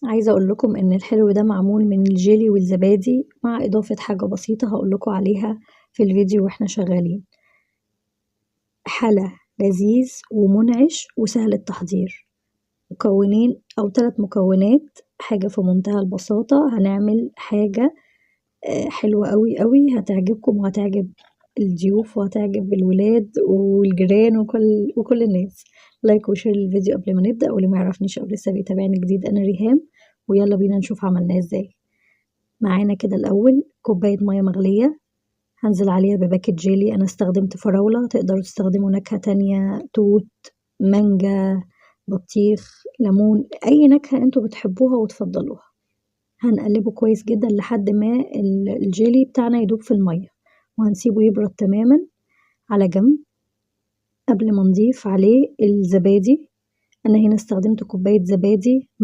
عايزة أقول لكم إن الحلو ده معمول من الجيلي والزبادي مع إضافة حاجة بسيطة هاقول لكم عليها في الفيديو وإحنا شغالين. حلا لذيذ ومنعش وسهل التحضير. مكونين أو 3 مكونات، حاجة في منتهى البساطة، هنعمل حاجة حلوة أوي، أوي هتعجبكم وهتعجب الضيوف وهتعجب الولاد والجيران وكل الناس. لايك وشير للفيديو قبل ما نبدأ، واللي ما يعرفنيش أو لسه بيتابعني جديد أنا ريهام، ويلا بينا نشوف عملناه إزاي. معانا كده الأول كوباية مَيّة مغلية، هانزل عليها بباكيت جيلي، أنا استخدمت فراولة، تقدروا تستخدموا نكهة تانية توت، مانجا، بطيخ، ليمون، أي نكهة انتوا بتحبوها وتفضلوها. هنقلبه كويس جدًا لحد ما الجيلي بتاعنا يدوب في المَيّة، وهنسيبه يبرد تمامًا على جنب قبل ما نضيف عليه الزبادي. أنا هنا استخدمت كوباية زبادي مع